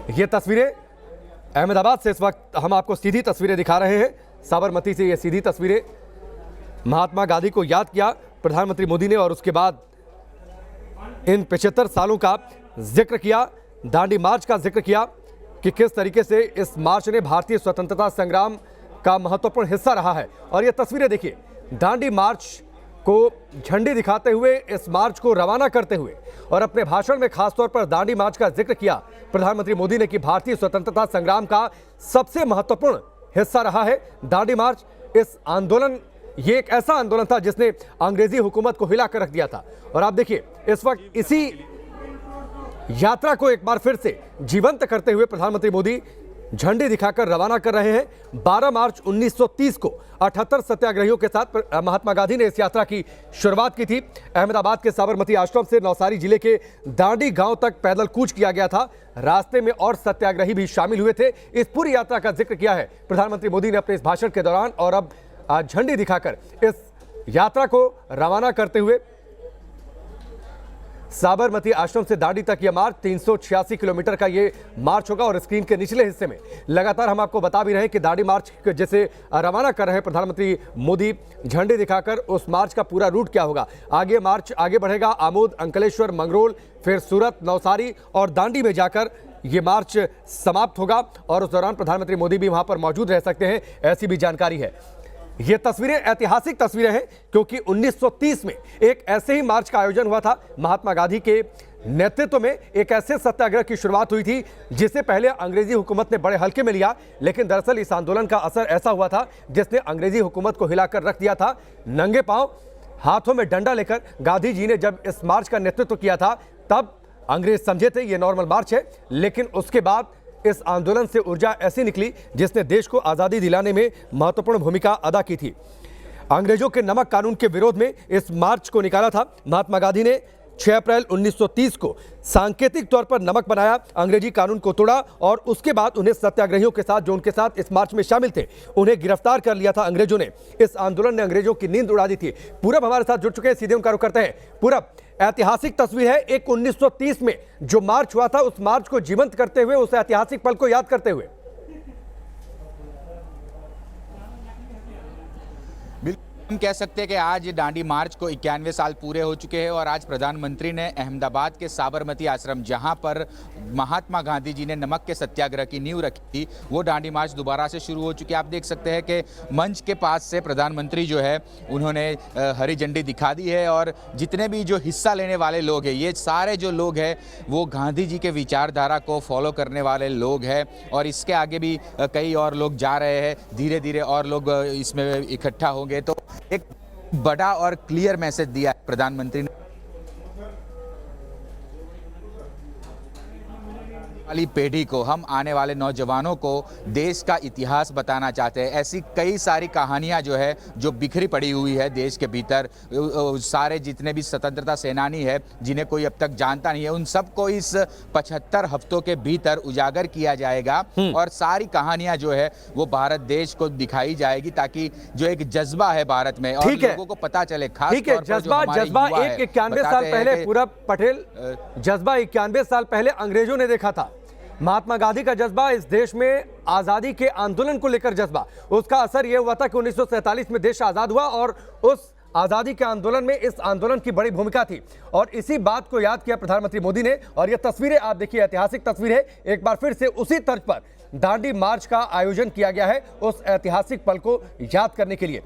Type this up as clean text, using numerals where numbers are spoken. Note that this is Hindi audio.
ये तस्वीरें अहमदाबाद से इस वक्त हम आपको सीधी तस्वीरें दिखा रहे हैं। साबरमती से ये सीधी तस्वीरें। महात्मा गांधी को याद किया प्रधानमंत्री मोदी ने और उसके बाद इन 75 सालों का जिक्र किया, दांडी मार्च का जिक्र किया कि किस तरीके से इस मार्च ने भारतीय स्वतंत्रता संग्राम का महत्वपूर्ण हिस्सा रहा है। और ये तस्वीरें देखिए, दांडी मार्च को झंडी दिखाते हुए, इस मार्च को रवाना करते हुए और अपने भाषण में खासतौर पर दांडी मार्च का जिक्र किया प्रधानमंत्री मोदी ने कि भारतीय स्वतंत्रता संग्राम का सबसे महत्वपूर्ण हिस्सा रहा है दांडी मार्च। इस आंदोलन, ये एक ऐसा आंदोलन था जिसने अंग्रेजी हुकूमत को हिला कर रख दिया था। और आप देखिए, इस वक्त इसी यात्रा को एक बार फिर से जीवंत करते हुए प्रधानमंत्री मोदी झंडी दिखाकर रवाना कर रहे हैं। 12 मार्च 1930 को 78 सत्याग्रहियों के साथ महात्मा गांधी ने इस यात्रा की शुरुआत की थी। अहमदाबाद के साबरमती आश्रम से नवसारी जिले के दांडी गांव तक पैदल कूच किया गया था। रास्ते में और सत्याग्रही भी शामिल हुए थे। इस पूरी यात्रा का जिक्र किया है प्रधानमंत्री मोदी ने अपने इस भाषण के दौरान। और अब झंडी दिखाकर इस यात्रा को रवाना करते हुए साबरमती आश्रम से दांडी तक यह मार्च 386 किलोमीटर का ये मार्च होगा। और स्क्रीन के निचले हिस्से में लगातार हम आपको बता भी रहे हैं कि दांडी मार्च जैसे रवाना कर रहे हैं प्रधानमंत्री मोदी झंडी दिखाकर, उस मार्च का पूरा रूट क्या होगा। आगे मार्च आगे बढ़ेगा, आमोद, अंकलेश्वर, मंगरोल, फिर सूरत, नवसारी और दांडी में जाकर ये मार्च समाप्त होगा। और उस दौरान प्रधानमंत्री मोदी भी वहां पर मौजूद रह सकते हैं, ऐसी भी जानकारी है। ये तस्वीरें ऐतिहासिक तस्वीरें हैं क्योंकि 1930 में एक ऐसे ही मार्च का आयोजन हुआ था। महात्मा गांधी के नेतृत्व में एक ऐसे सत्याग्रह की शुरुआत हुई थी जिसे पहले अंग्रेजी हुकूमत ने बड़े हल्के में लिया, लेकिन दरअसल इस आंदोलन का असर ऐसा हुआ था जिसने अंग्रेजी हुकूमत को हिलाकर रख दिया था। नंगे पांव, हाथों में डंडा लेकर गांधी जी ने जब इस मार्च का नेतृत्व किया था, तब अंग्रेज समझे थे ये नॉर्मल मार्च है। लेकिन उसके बाद इस आंदोलन से ऊर्जा ऐसी निकली जिसने देश को आज़ादी दिलाने में महत्वपूर्ण भूमिका अदा की थी। अंग्रेजों के नमक कानून के विरोध में इस मार्च को निकाला था। महात्मा गांधी ने 6 अप्रैल 1930 को सांकेतिक तौर पर नमक बनाया, अंग्रेजी कानून को तोड़ा और उसके बाद उन्हें सत्याग्रहियों के साथ, जो उनके साथ इस मार्च में शामिल थे, उन्हें गिरफ्तार कर लिया था अंग्रेजों ने। इस आंदोलन ने अंग्रेजों की नींद उड़ा दी थी। पूरब हमारे साथ जुड़ चुके हैं, सीधे उनका रुख करते हैं। पूरब, ऐतिहासिक तस्वीर है एक 1930 में जो मार्च हुआ था, उस मार्च को जीवंत करते हुए, उस ऐतिहासिक पल को याद करते हुए। हम कह सकते हैं कि आज दांडी मार्च को 91 साल पूरे हो चुके हैं और आज प्रधानमंत्री ने अहमदाबाद के साबरमती आश्रम, जहां पर महात्मा गांधी जी ने नमक के सत्याग्रह की नींव रखी थी, वो दांडी मार्च दोबारा से शुरू हो चुकी है। आप देख सकते हैं कि मंच के पास से प्रधानमंत्री जो है उन्होंने हरी झंडी दिखा दी है और जितने भी जो हिस्सा लेने वाले लोग हैं, ये सारे जो लोग हैं वो गांधी जी के विचारधारा को फॉलो करने वाले लोग हैं। और इसके आगे भी कई और लोग जा रहे हैं, धीरे धीरे और लोग इसमें इकट्ठा होंगे। तो एक बड़ा और क्लियर मैसेज दिया प्रधानमंत्री ने वाली पीढ़ी को, हम आने वाले नौजवानों को देश का इतिहास बताना चाहते हैं। ऐसी कई सारी कहानियां जो है, जो बिखरी पड़ी हुई है देश के भीतर, सारे जितने भी स्वतंत्रता सेनानी है जिन्हें कोई अब तक जानता नहीं है, उन सबको इस 75 हफ्तों के भीतर उजागर किया जाएगा और सारी कहानियां जो है वो भारत देश को दिखाई जाएगी, ताकि जो एक जज्बा है भारत में और लोगों को पता चले। खास तौर पर जज्बा 91 साल पहले, पूरब पटेल, जज्बा 91 साल पहले अंग्रेजों ने देखा था। महात्मा गांधी का जज्बा, इस देश में आजादी के आंदोलन को लेकर जज्बा, उसका असर यह हुआ था कि 1947 में देश आजाद हुआ और उस आजादी के आंदोलन में इस आंदोलन की बड़ी भूमिका थी। और इसी बात को याद किया प्रधानमंत्री मोदी ने। और यह तस्वीरें आप देखिए, ऐतिहासिक तस्वीर है। एक बार फिर से उसी तर्ज पर दांडी मार्च का आयोजन किया गया है उस ऐतिहासिक पल को याद करने के लिए।